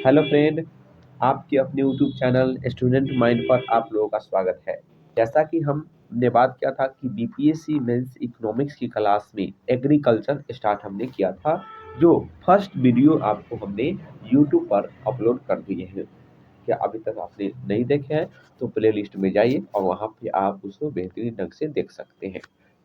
Hello friend, आपके अपने YouTube channel student mind पर आप लोगों का स्वागत है। जैसा कि हमने बात किया था कि बीपीएससी मेंस इकोनॉमिक्स की क्लास में एग्रीकल्चर स्टार्ट हमने किया था, जो फर्स्ट वीडियो आपको हमने यूट्यूब पर अपलोड कर दिए हैं। क्या अभी तक आपने नहीं देखे हैं तो प्ले लिस्ट में जाइए और वहाँ पे आप उसको बेहतरीन ढंग से देख सकते हैं।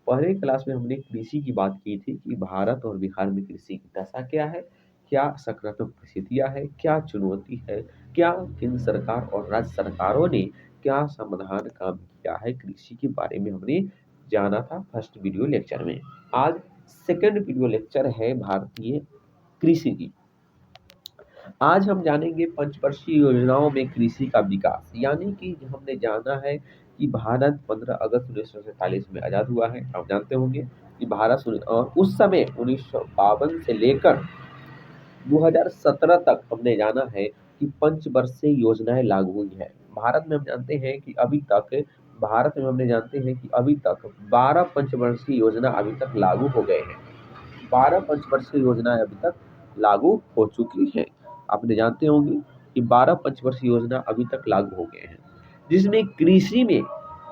पहले क्लास में हमने कृषि की बात की थी कि भारत और बिहार में कृषि की दशा क्या है, क्या सकारात्मक परिस्थितियाँ है, क्या चुनौती है, क्या केंद्र सरकार और राज्य सरकारों ने क्या समाधान काम किया है, कृषि के बारे में हमने जाना था फर्स्ट वीडियो लेक्चर में। आज सेकंड वीडियो लेक्चर है भारतीय कृषि की। आज हम जानेंगे पंचवर्षीय योजनाओं में कृषि का विकास, यानी कि जो हमने जाना है कि भारत 15 अगस्त 1947 में आज़ाद हुआ है। आप जानते होंगे कि और उस समय 1952 से लेकर 2017 तक हमने जाना है कि पंचवर्षीय योजनाएं लागू हुई है। भारत में हम जानते हैं कि अभी तक भारत में हमने जानते हैं कि अभी तक 12 पंचवर्षीय योजना अभी तक लागू हो गए हैं। 12 पंचवर्षीय योजनाएं अभी तक लागू हो चुकी हैं। आपने जानते होंगे कि 12 पंचवर्षीय योजना अभी तक लागू हो गए हैं, जिसमें कृषि में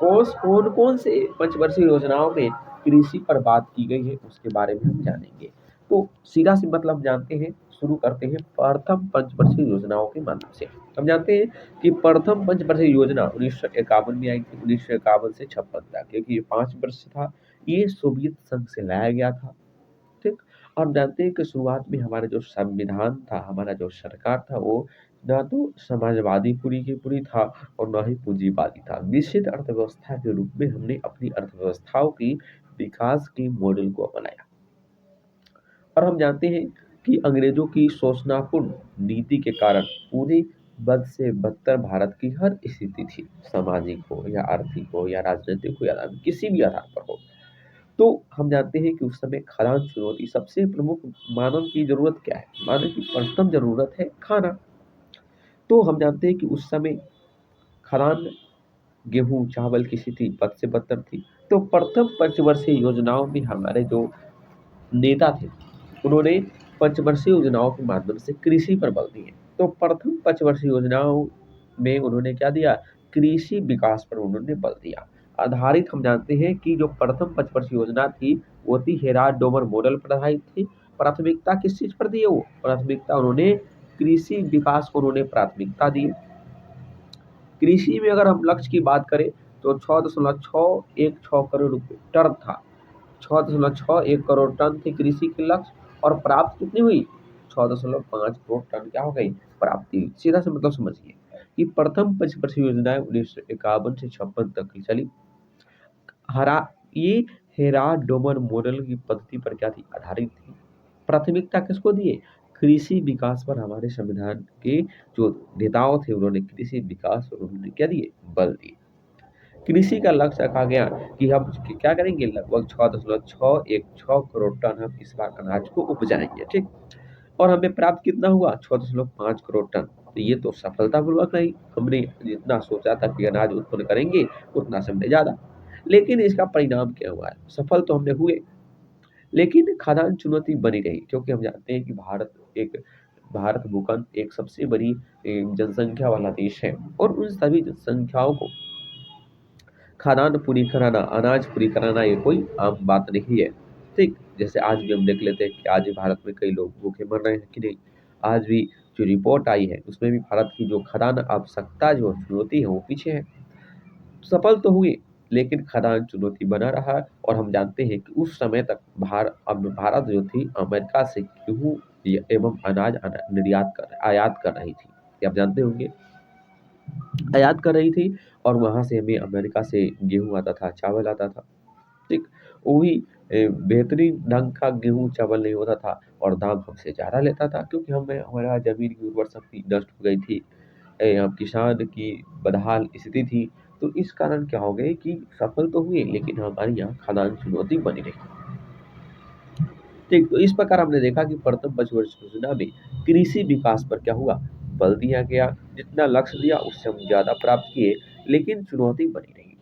कौन कौन से पंचवर्षीय योजनाओं में कृषि पर बात की गई है उसके बारे में हम जानेंगे। तो सीधा सी मतलब जानते हैं, शुरू करते हैं प्रथम पंचवर्षीय योजनाओं के माध्यम से। हम जानते हैं कि प्रथम पंचवर्षीय योजना 1951 में आई थी, 1951 से 56 तक, क्योंकि ये 5 वर्ष था। ये सोवियत संघ से लाया गया था। ठीक। और जानते हैं कि शुरुआत में हमारा जो संविधान था, हमारा जो सरकार था, वो ना तो समाजवादी पूरी की पूरी था और ना ही पूंजीवादी था। निश्चित अर्थव्यवस्था के रूप में हमने अपनी अर्थव्यवस्थाओं की विकास की मॉडल को अपनाया। और हम जानते हैं कि अंग्रेजों की शोषणापूर्ण नीति के कारण पूरी बद से बदतर भारत की हर स्थिति थी, सामाजिक हो या आर्थिक हो या राजनीतिक हो या किसी भी आधार पर हो। तो हम जानते हैं कि उस समय खाद्यान्न चुनौती सबसे प्रमुख। मानव की जरूरत क्या है? मानव की प्रथम जरूरत है खाना। तो हम जानते हैं कि उस समय खाद्यान्न, गेहूं चावल की स्थिति बद से बदतर थी। तो प्रथम पंचवर्षीय योजनाओं में हमारे जो नेता थे, उन्होंने पंचवर्षीय योजनाओं के माध्यम से कृषि पर बल दिए। तो प्रथम पंचवर्षीय योजनाओं में उन्होंने क्या दिया? कृषि विकास पर उन्होंने बल दिया। आधारित हम जानते हैं कि जो प्रथम पंचवर्षीय योजना थी, वो थी हेराल्ड डोमर मॉडल पर आधारित थी। प्राथमिकता किस चीज पर दी है? वो प्राथमिकता उन्होंने कृषि विकास को उन्होंने प्राथमिकता दी। कृषि में अगर हम लक्ष्य की बात करें तो 6.616 करोड़ रुपए टन था। 6.61 करोड़ टन थे कृषि के लक्ष्य, और प्राप्त कितनी हुई? 6.5 करोड़ टन क्या हो गई? प्राप्ति हुई। सीधा से मतलब समझिए कि प्रथम पंचवर्षीय योजनाएं 1951 से 56 तक की चली। हरा ये हेराल्ड डोमर मॉडल की पद्धति पर क्या थी? आधारित थी। प्राथमिकता किसको दिए? कृषि विकास पर। हमारे संविधान के जो नेताओं थे, उन्होंने कृषि विकास पर उन्होंने क्या दिए? बल दिए। कृषि का लक्ष्य रखा गया कि हम क्या करेंगे? लगभग 6.616 करोड़ टन हम इस बार अनाज को उपजाएंगे। ठीक। और हमें प्राप्त कितना हुआ? 6.5 करोड़ टन। तो ये तो सफलतापूर्वक रही। हमने जितना सोचा था कि अनाज उत्पन्न करेंगे, उतना से हमने ज्यादा। लेकिन इसका परिणाम क्या हुआ है? सफल तो हमने हुए, लेकिन खाद्यान्न चुनौती बनी रही, क्योंकि हम जानते हैं कि भारत भूखंड एक सबसे बड़ी जनसंख्या वाला देश है, और उन सभी जनसंख्याओं को खाद्यान्न पूरी कराना, अनाज पूरी कराना, ये कोई आम बात नहीं है। ठीक। जैसे आज भी हम देख लेते हैं कि आज भी भारत में कई लोग भूखे मर रहे हैं कि नहीं। आज भी जो रिपोर्ट आई है उसमें भी भारत की जो खाद्यान्न आवश्यकता, जो चुनौती है, वो पीछे है। सफल तो हुए, लेकिन खाद्यान्न चुनौती बना रहा। और हम जानते हैं कि उस समय तक भारत जो थी अमेरिका से गेहूं एवं अनाज आयात कर रही थी। ये आप जानते होंगे, आयात कर रही थी। और वहां से हमें अमेरिका से गेहूं आता था, चावल आता था। ठीक। वही बेहतरीन ढंग का गेहूं चावल नहीं होता था, और दाम हमसे ज्यादा लेता था, क्योंकि हमारा जमीन की उर्वर शक्ति नष्ट हो गई थी। हम किसान की बदहाल स्थिति थी। तो इस कारण क्या हो गए कि सफल तो हुए, लेकिन हमारे यहाँ खाद्यान्न चुनौती बनी रही। ठीक। तो इस प्रकार हमने देखा कि प्रथम पंचवर्षीय योजना में कृषि विकास पर क्या हुआ? बल दिया गया। जितना लक्ष्य दिया उससे हम ज्यादा प्राप्त किए, लेकिन चुनौती बनी रही।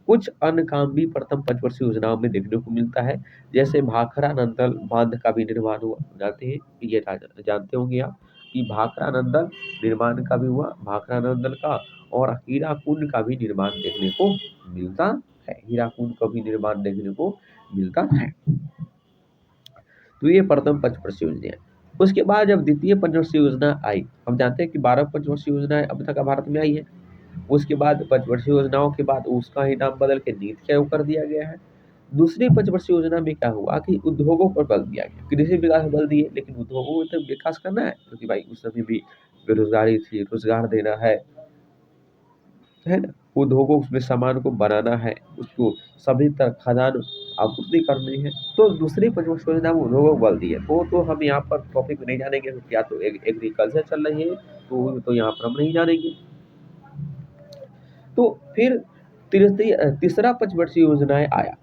कुछ अन्य काम भी प्रथम पंचवर्षीय योजनाओं में देखने को मिलता है, जैसे भाखड़ा नंदल बांध का भी निर्माण हुआ। जानते होंगे आप। कि भाखड़ा नंदन निर्माण का भी हुआ, भाखड़ा नंदन का, और हीराकुंड का भी निर्माण देखने को मिलता है। हीराकुंड का भी निर्माण देखने को मिलता है। तो ये प्रथम पंचवर्षीय योजना है। उसके बाद जब द्वितीय पंचवर्षीय योजना आई, हम जानते हैं कि 12 पंचवर्षीय योजनाएं अब तक भारत में आई है। उसके बाद पंचवर्षीय योजनाओं के बाद उसका ही नाम बदल के नीति आयोग कर दिया गया है। दूसरी पंचवर्षीय योजना में क्या हुआ कि उद्योगों पर बल दिया गया, कृषि विकास पर बल दिए, लेकिन उद्योगों में तो विकास करना है, क्योंकि भाई उस समय भी बेरोजगारी थी, रोजगार देना है ना, उद्योगों में सामान को बनाना है, उसको सभी तरह खदान आपूर्ति करनी है। तो दूसरी पंचवर्षीय योजना में उद्योगों को बल दिए, तो हम यहाँ पर टॉपिक में नहीं जानेंगे, क्योंकि या तो एग्रीकल्चर चल रही है, तो यहाँ पर हम नहीं जानेंगे। तो फिर तीसरा पंचवर्षीय योजनाएं आया।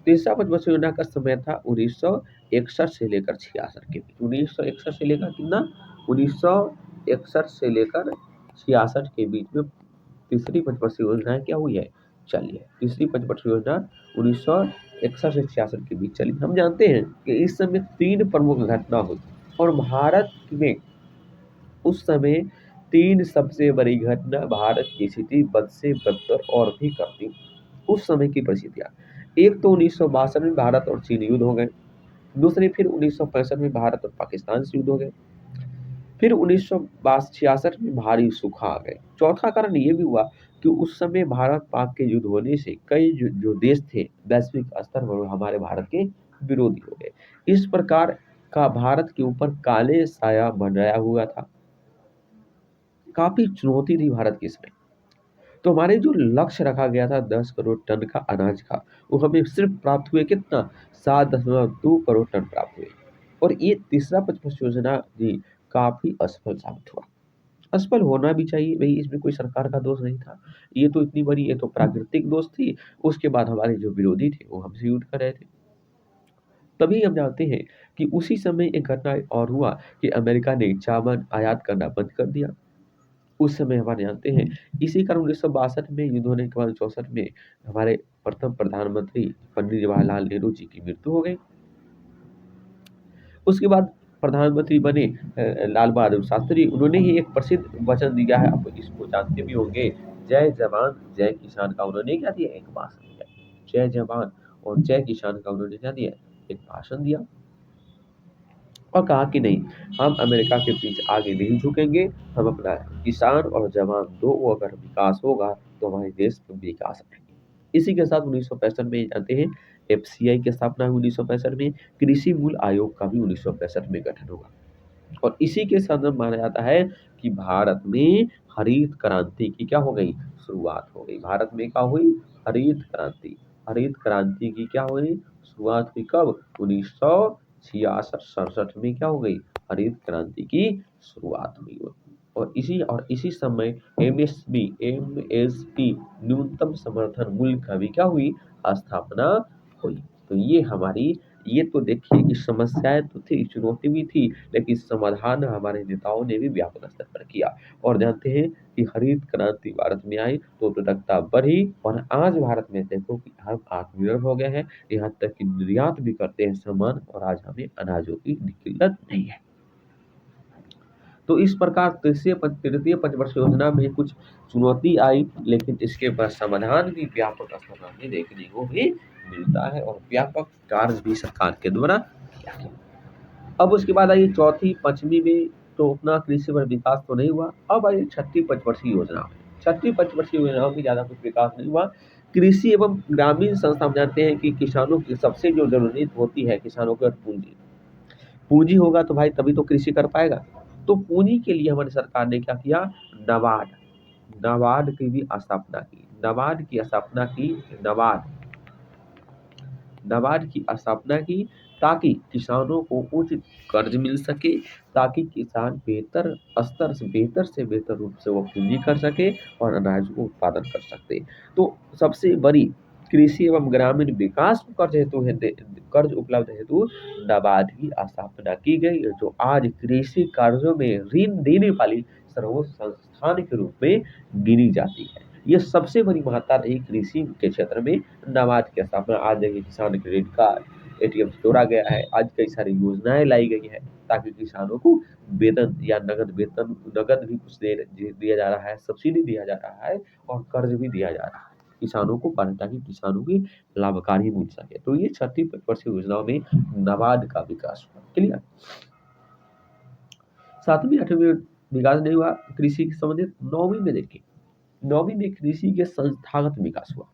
तीसरा पंचवर्षीय योजना का समय था 1961 से लेकर 66 के बीच। 1961 से लेकर कितना, 1961 से लेकर 66 के बीच में तीसरी पंचवर्षीय योजना क्या हुई है, चली है। तीसरी पंचवर्षीय योजना 1961 से 66 के बीच चली। हम जानते हैं कि इस समय 3 प्रमुख घटना हुई, और भारत में उस समय 3 सबसे बड़ी घटना भारत की स्थिति बद से बदतर और भी करती उस समय की परिस्थितियां। एक तो 1962 में भारत और चीन युद्ध हो गए, दूसरी फिर 1965 में भारत और पाकिस्तान से युद्ध हो गए, फिर 1966 में भारी सूखा आ गए। चौथा कारण ये भी हुआ कि उस समय भारत पाक के युद्ध होने से कई जो देश थे वैश्विक स्तर पर हमारे भारत के विरोधी हो गए। इस प्रकार का भारत के ऊपर काले साया मंडराया हुआ था। काफी चुनौती थी भारत की इसमें। तो हमारे जो लक्ष्य रखा गया था 10 करोड़ टन का अनाज का, वो हमें सिर्फ प्राप्त हुए कितना, 7.2 करोड़ टन प्राप्त हुए। और ये तीसरा पंचवर्षीय योजना जी काफी असफल साबित हुआ। असफल होना भी चाहिए भाई, इसमें कोई सरकार का दोष नहीं था। ये तो इतनी बड़ी, ये तो प्राकृतिक दोष थी। उसके बाद हमारे जो विरोधी थे वो हमसे युद्ध कर रहे थे। तभी हम जानते हैं कि उसी समय एक घटना और हुआ कि अमेरिका ने चावल आयात करना बंद कर दिया। उस समय हमारे जानते हैं, इसी कारण 1962 में युद्ध होने के बाद 64 में हमारे प्रथम प्रधानमंत्री पंडित जवाहरलाल नेहरू जी की मृत्यु हो गई। उसके बाद प्रधानमंत्री बने लाल बहादुर शास्त्री। उन्होंने ही एक प्रसिद्ध वचन दिया है, आप इसको जानते भी होंगे, जय जवान जय किसान का उन्होंने क्या दिया, एक भाषण दिया। जय जवान और जय किसान का उन्होंने क्या दिया, एक भाषण दिया, और कहा कि नहीं, हम अमेरिका के पीछे आगे नहीं झुकेंगे। हम अपना किसान और जवान दो अगर विकास होगा तो हमारे देश में विकास आएगी। इसी के साथ 1965 में जानते हैं एफसीआई की स्थापना हुई। 1965 में कृषि मूल्य आयोग का भी 1965 में गठन हुआ। और इसी के साथ माना जाता है कि भारत में हरित क्रांति की क्या हो गई, शुरुआत हो गई। भारत में क्या हुई, हरित क्रांति। हरित क्रांति की क्या हुई, शुरुआत हुई कब, 1966-67 में क्या हो गई, हरित क्रांति की शुरुआत हुई। और इसी समय एमएसपी न्यूनतम समर्थन मूल्य का भी क्या हुई, स्थापना हुई। तो ये तो देखिए कि समस्याएं तो थी, चुनौती भी थी, लेकिन समाधान हमारे नेताओं ने भी व्यापक स्तर पर किया। और जानते हैं कि हरित क्रांति भारत में आई तो उत्पादकता बढ़ी, और आज भारत में देखो कि हम आत्मनिर्भर हो गए हैं, यहाँ तक कि निर्यात भी करते हैं सामान, और आज हमें अनाजों की किल्लत नहीं है। तो इस प्रकार तृतीय पंचवर्षीय योजना में कुछ चुनौती आई, लेकिन इसके बाद समाधान भी व्यापक स्तर पर हमें देखने को भी मिलता है, और व्यापक कार्य भी सरकार के द्वारा किया गया। अब उसके बाद आई चौथी पंचमी में, तो उतना कृषि पर विकास तो नहीं हुआ। अब आई छठी पंचवर्षीय योजना। छठी पंचवर्षीय योजनाओं में ज्यादा कुछ विकास नहीं हुआ। कृषि एवं ग्रामीण संस्था, हम जानते हैं कि किसानों की सबसे जो जरूरत होती है, किसानों के पूंजी। पूंजी होगा तो भाई तभी तो कृषि कर पाएगा। तो पूंजी के लिए हमारी सरकार ने क्या किया, नाबार्ड नाबार्ड की भी स्थापना की। नाबार्ड नाबार्ड की स्थापना की, ताकि किसानों को उचित कर्ज मिल सके, ताकि किसान बेहतर से बेहतर रूप से वो पूंजी कर सके और अनाज को उत्पादन कर सकते। तो सबसे बड़ी कृषि एवं ग्रामीण विकास कर्ज उपलब्ध हेतु नाबार्ड की स्थापना की गई, जो आज कृषि कार्यों में ऋण देने वाली सर्वोच्च संस्थान के रूप में गिनी जाती है। ये सबसे बड़ी महत्ता रही कृषि के क्षेत्र में नाबार्ड की स्थापना। आज देखिए किसान क्रेडिट कार्ड, एटीएम से जोड़ा गया है। आज कई सारी योजनाएं लाई गई है ताकि किसानों को वेतन या नगद भी कुछ दिया जा रहा है, सब्सिडी दिया जा रहा है और कर्ज भी दिया जा रहा है किसानों को, ताकि किसानों की लाभकारी मिल सके। तो ये छठी पंचवर्षीय योजनाओं में नाबार्ड का विकास हुआ। क्लियर। सातवीं आठवीं विकास नहीं हुआ कृषि के संबंधित। नौवीं में देखिए, नौवीं में कृषि के संस्थागत विकास हुआ।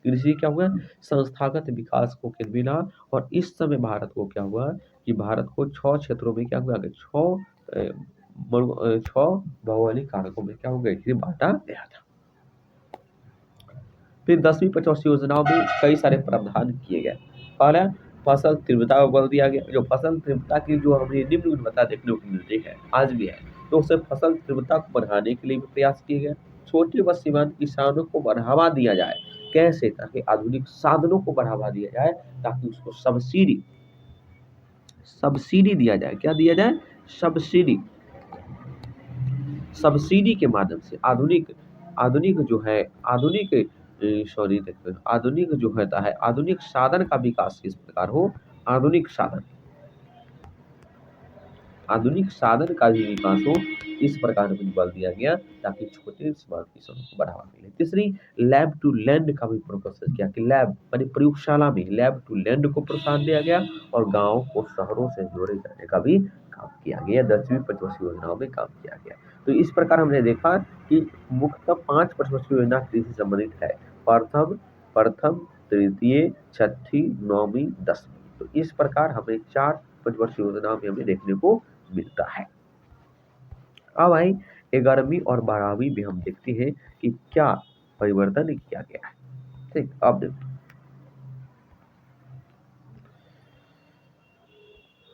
कृषि क्या हुआ, संस्थागत विकास को केंद्र मिला। और इस समय भारत को क्या हुआ कि भारत को 6 क्षेत्रों में क्या हुआ, 6 भौगोलिक कारकों में क्या हो गई थी, बांटा गया था। फिर 10वीं पंचवर्षीय योजनाओं में कई सारे प्रावधान किए गए। पहला, फसल तीव्रता पर बल दिया गया। जो फसल तीव्रता की जो हमें निम्न गुणवत्ता देखने को मिलती है, आज भी है, तो उसे फसल तीव्रता को बढ़ाने के लिए भी प्रयास किए गए। छोटे व सीमांत किसानों को बढ़ावा दिया जाए। कैसे, ताकि आधुनिक साधनों को बढ़ावा दिया जाए, ताकि उसको सब्सिडी दिया जाए। क्या दिया जाए, सब्सिडी। सब्सिडी के माध्यम से आधुनिक जो है आधुनिक जो होता है, आधुनिक साधन का विकास किस प्रकार हो, आधुनिक साधन का भी विकास हो, इस प्रकार पर बल दिया गया ताकि छोटे सीमांत किसानों को बढ़ावा मिले। तीसरी, लैब टू लैंड का भी प्रोसेस किया कि लैब यानी प्रयोगशाला में लैब टू लैंड को प्रोत्साहन दिया गया और गाँव को शहरों से जोड़े जाने का भी काम किया गया। 10वीं पंचवर्षीय योजनाओं में काम किया गया। तो इस प्रकार हमने देखा कि मुख्यतः 5 पंचवर्षीय योजना कृषि से संबंधित है। प्रथम, तृतीय, छठी, 9वीं, 10वीं। तो इस प्रकार हमें 4 पंचवर्षीय योजना में हमें देखने को मिलता है। अब आई 11वीं और 12वीं में हम देखते हैं कि क्या परिवर्तन किया गया है। ठीक,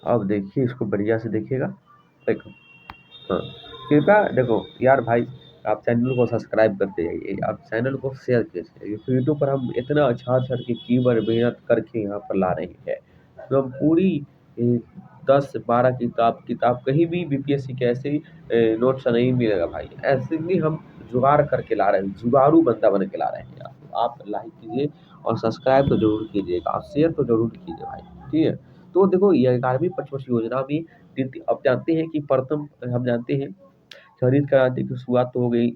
अब देखिए इसको बढ़िया से देखिएगा। देखो, हाँ, कृपया देखो यार भाई, आप चैनल को सब्सक्राइब करते जाइए, आप चैनल को शेयर कीजिए। यूट्यूब पर हम इतना अच्छा के कीवर्ड मेहनत करके यहाँ पर ला रहे हैं, तो हम पूरी 10-12 किताब कहीं भी बीपीएससी के ऐसे नोट्स नहीं मिलेगा भाई। ऐसे भी हम जुगाड़ करके ला रहे हैं, जुगाड़ू बंदा बन के ला रहे हैं। आप लाइक कीजिए और सब्सक्राइब तो जरूर कीजिएगा, आप शेयर तो जरूर कीजिए भाई, ठीक है। तो देखो, ये 11वीं पंचवर्षीय योजना में अब जानते हैं कि हम जानते हैं हरित क्रांति की शुरुआत तो हो गई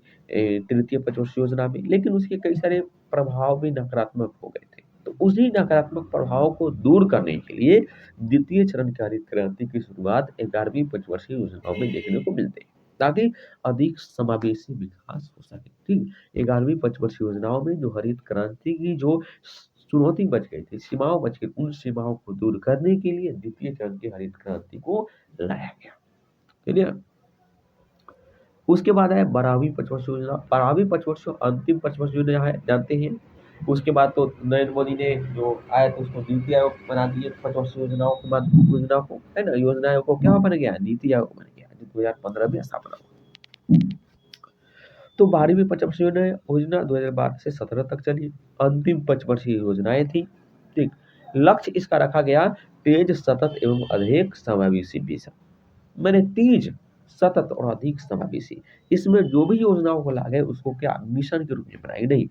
तृतीय पंचवर्षीय योजना में, लेकिन उसके कई सारे प्रभाव भी नकारात्मक हो गए थे। तो उसी नकारात्मक प्रभाव को दूर करने के लिए द्वितीय चरण की हरित क्रांति की शुरुआत 11वीं पंचवर्षीय योजनाओं में देखने को मिलते हैं, ताकि अधिक समावेशी विकास हो सके। ठीक, 11वीं पंचवर्षीय योजनाओं में जो हरित क्रांति की जो चुनौती बच गई थी, सीमाओं बच गई, उन सीमाओं को दूर करने के लिए द्वितीय चरण की हरित क्रांति को लाया गया। क्लियर। उसके बाद है 12वीं पंचवर्षीय योजना। 12वीं पंचवर्षीय अंतिम पंचवर्षीय योजना है, जानते हैं। उसके बाद तो नरेंद्र मोदी ने जो आया तो उसको नीति आयोग बना दिए पंचवर्षीय योजनाओं के बाद, योजना को, है ना, योजना आयोग को क्या बन गया, नीति आयोग बन गया, जो 2015 में स्थापना हुआ। तो 12वीं पंचवर्षीय योजना 2012 से 17 तक चली। अंतिम पंचवर्षीय योजनाएं थी। ठीक, लक्ष्य इसका रखा गया तेज, सतत एवं अधिक समावेशी विषय। मैंने तेज, सतत और अधिक समावेशी, इसमें जो भी योजनाओं को लागे उसको क्या मिशन के रूप में बनाई। नहीं,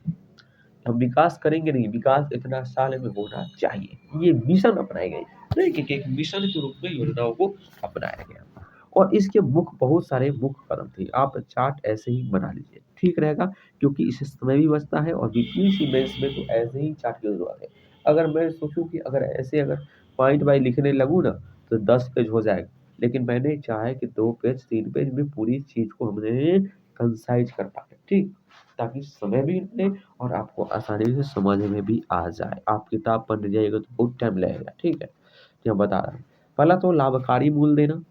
हम विकास करेंगे नहीं, विकास इतना साल में होना चाहिए, ये मिशन अपनाई गई। नहीं कि एक मिशन के रूप में योजनाओं को अपनाया गया। और इसके बहुत सारे मुख्य कदम थे। आप चार्ट ऐसे ही बना लीजिए, ठीक रहेगा, क्योंकि इससे समय भी बचता है और बीपीएससी मेंस में तो ऐसे ही चार्ट की जरूरत है। अगर मैं सोचूं कि अगर पॉइंट वाइज लिखने लगूँ ना तो 10 पेज हो जाएगा, लेकिन मैंने चाहा कि 2 पेज 3 पेज में पूरी चीज को हमने कंसाइज कर पाए। ठीक, ताकि समय भी मिले और आपको आसानी से समझ में भी आ जाए। आप किताब पढ़ने जाइएगा तो बहुत टाइम लगेगा। ठीक है, जो बता रहा हूँ। पहला तो लाभकारी मूल्य देना,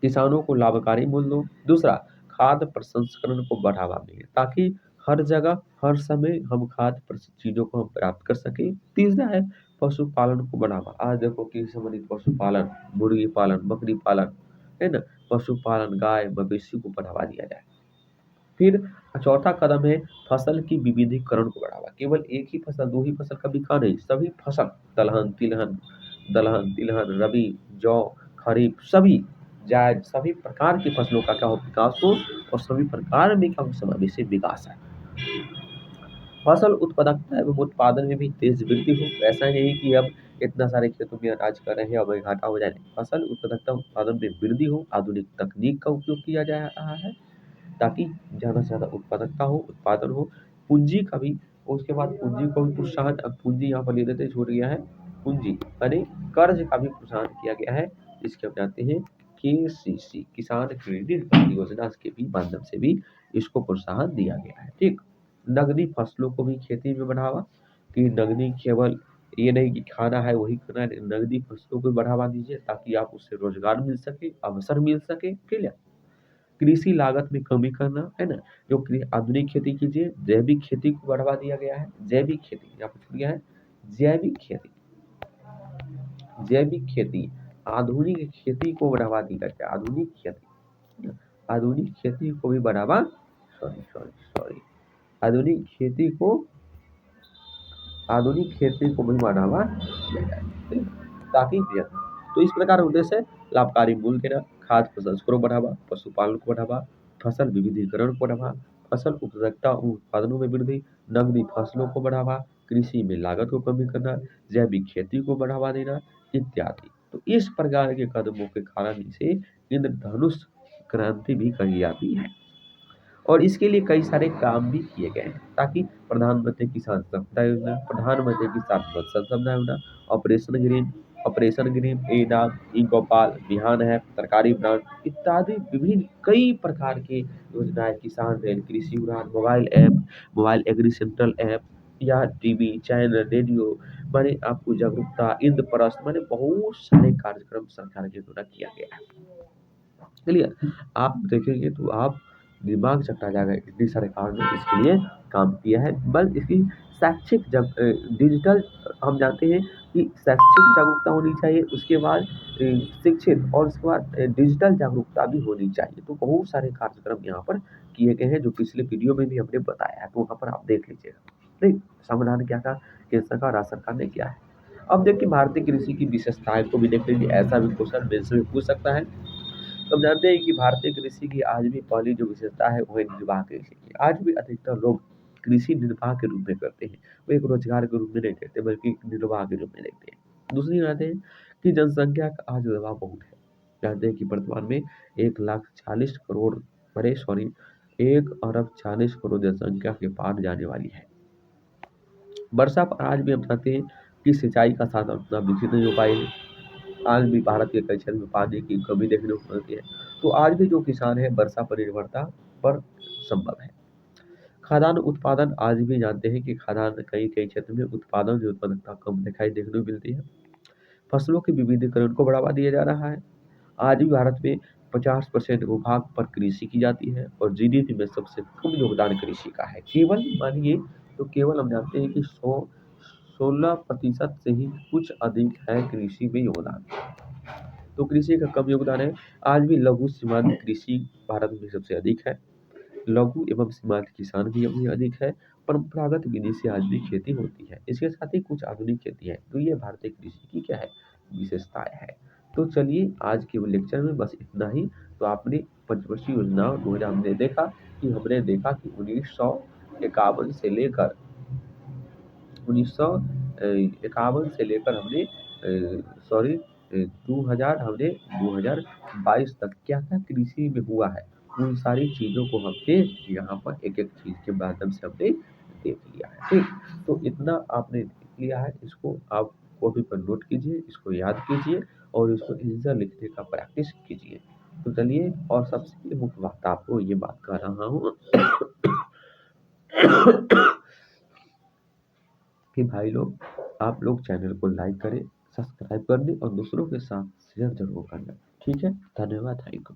किसानों को लाभकारी मूल्य दो। दूसरा, खाद्य प्रसंस्करण को बढ़ावा मिले, ताकि हर जगह हर समय हम खाद्य चीजों को हम प्राप्त कर सके। तीसरा है पशुपालन को बढ़ावा। आज देखो कि संबंधित पशुपालन, मुर्गी पालन, बकरी पालन, है ना, पशुपालन, गाय मवेशी को बढ़ावा दिया जाए। फिर चौथा कदम है फसल की विविधीकरण को बढ़ावा। केवल एक ही फसल, दो ही फसल का विकास नहीं, सभी फसल, तिलहन, रबी, जौ, खरीफ, सभी जायद, सभी प्रकार की फसलों का क्या हो, विकास हो, और सभी प्रकार में क्या समावेशी विकास है। फसल उत्पादकता एवं उत्पादन में भी तेज वृद्धि हो। ऐसा नहीं कि अब इतना सारे खेतों में अनाज कर रहे हैं, अब घाटा हो जाए नहीं। फसल उत्पादकता उत्पादन में वृद्धि हो, आधुनिक तकनीक का उपयोग किया जा रहा है ताकि ज़्यादा से ज़्यादा उत्पादकता हो, उत्पादन हो। पूंजी का भी, उसके बाद पूंजी को भी प्रोत्साहन, अब पूंजी यहाँ पर ले लेते छूट गया है, पूंजी यानी कर्ज का भी प्रोत्साहन किया गया है, जिसके हम जानते हैं केसीसी, किसान क्रेडिट कार्ड योजना के भी माध्यम से भी इसको प्रोत्साहन दिया गया है। ठीक, नगदी फसलों को भी खेती में बढ़ावा, कि नगदी केवल ये नहीं कि खाना है वही खाना है, नगदी फसलों को बढ़ावा दीजिए ताकि आप उससे रोजगार मिल सके, अवसर मिल सके। क्लियर। कृषि लागत में कमी करना, है ना, जो आधुनिक खेती कीजिए, जैविक खेती को बढ़ावा दिया गया है, जैविक खेती यहाँ पर छूट गया है, जैविक खेती, जैविक खेती, आधुनिक खेती को बढ़ावा दिया गया, आधुनिक खेती, आधुनिक खेती को भी बढ़ावा, सॉरी सॉरी सॉरी, आधुनिक खेती को, आधुनिक खेती को भी बढ़ावा दिया जाए, ठीक? ताकि तो इस प्रकार उद्देश्य है लाभकारी मूल्य देना, खाद्य प्रसंस्करण को बढ़ावा, पशुपालन को बढ़ावा, फसल विविधीकरण को बढ़ावा, फसल उत्पादकता और उत्पादनों में वृद्धि, नगदी फसलों को बढ़ावा, कृषि में लागत को कमी करना, जैविक खेती को बढ़ावा देना इत्यादि। तो इस प्रकार के कदमों के कारण इसे इंद्रधनुष क्रांति भी कही जाती है। और इसके लिए कई सारे काम भी किए गए हैं ताकि प्रधानमंत्री किसान सम्पदा योजना, प्रधानमंत्री किसान मत्स्य संपदा योजना, ऑपरेशन ग्रीन, ए नाम, ई गोपाल, बिहान है, सरकारी ब्रांड इत्यादि विभिन्न कई प्रकार के योजनाएं, किसान रेल, कृषि उड़ान, mobile app, mobile agri central app या टीवी चैनल, रेडियो, माने आपको जागरूकता, इंद्रप्रस्थ, माने बहुत सारे कार्यक्रम सरकार के द्वारा किया गया है। चलिए, आप देखेंगे तो आप दिमाग चकरा जाएगा, इतनी सरकार ने इसके लिए काम किया है। बस इसकी शैक्षिक डिजिटल, हम जानते हैं कि शैक्षिक जागरूकता होनी चाहिए, उसके बाद शिक्षित, और उसके बाद डिजिटल जागरूकता भी होनी चाहिए। तो बहुत सारे कार्यक्रम यहाँ पर किए गए हैं जो पिछले वीडियो में भी हमने बताया है, तो वहाँ पर आप देख लीजिएगा। ठीक, समाधान क्या था, केंद्र सरकार, राज्य सरकार ने किया है। अब देखिए भारतीय कृषि की विशेषताएं को भी देख लीजिए, ऐसा भी क्वेश्चन मेंस में पूछ सकता है। तो हम जानते हैं कि भारतीय कृषि की आज भी पहली जो विशेषता है वो है निर्वाह कृषि की। आज भी अधिकतर लोग कृषि निर्वाह के रूप में करते हैं, वो एक रोजगार के रूप में नहीं देखते बल्कि एक निर्वाह के रूप में देखते हैं। दूसरी बात है कि जनसंख्या का आज दबाव बहुत है। जानते हैं कि वर्तमान में 1,40,40,000 अरे सॉरी 1,40,40,000,000 जनसंख्या के पार जाने वाली है। वर्षा पर आज भी हम जानते हैं कि सिंचाई का साधन उतना विकसित नहीं हो पाए हैं। आज भी भारत के कई क्षेत्र में पानी की कमी देखने को मिलती है। तो आज भी जो किसान है वर्षा पर निर्भरता पर संभव है। खाद्यान्न उत्पादन आज भी जानते हैं कि खाद्यान्न कई कई क्षेत्र में उत्पादन की उत्पादकता कम दिखाई देखने को मिलती है। फसलों के विविधीकरण को बढ़ावा दिया जा रहा है। आज भी भारत में 50% भूभाग पर कृषि की जाती है और जीडीपी में सबसे कम योगदान कृषि का है। केवल मानिए तो केवल हम जानते हैं कि 16% से ही कुछ अधिक है कृषि में योगदान। तो कृषि का कम योगदान है। आज भी लघु सीमांत कृषि भारत में सबसे अधिक है। लघु एवं सीमांत किसान भी अपनी अधिक है। परंपरागत विधि से आज भी खेती होती है। इसके साथ ही कुछ आधुनिक खेती है। तो ये भारतीय कृषि की क्या है, विशेषताएं है। तो चलिए आज के लेक्चर में बस इतना ही। तो आपने पंचवर्षीय योजना 2000 हमने देखा कि 1951 से लेकर 1951 से लेकर हमने सॉरी 2000 हमने 2022 तक क्या क्या कृषि में हुआ है, उन सारी चीज़ों को हमने यहाँ पर एक एक चीज़ के माध्यम से हमने देख लिया है। ठीक, तो इतना आपने देख लिया है, इसको आप कॉपी पर नोट कीजिए, इसको याद कीजिए और इसको आंसर लिखने का प्रैक्टिस कीजिए। तो चलिए, और सबसे मुख्य बात आपको ये बात कर रहा हूँ कि भाई लोग, आप लोग चैनल को लाइक करें, सब्सक्राइब कर दें और दूसरों के साथ शेयर जरूर करना। ठीक है, धन्यवाद, थैंक यू।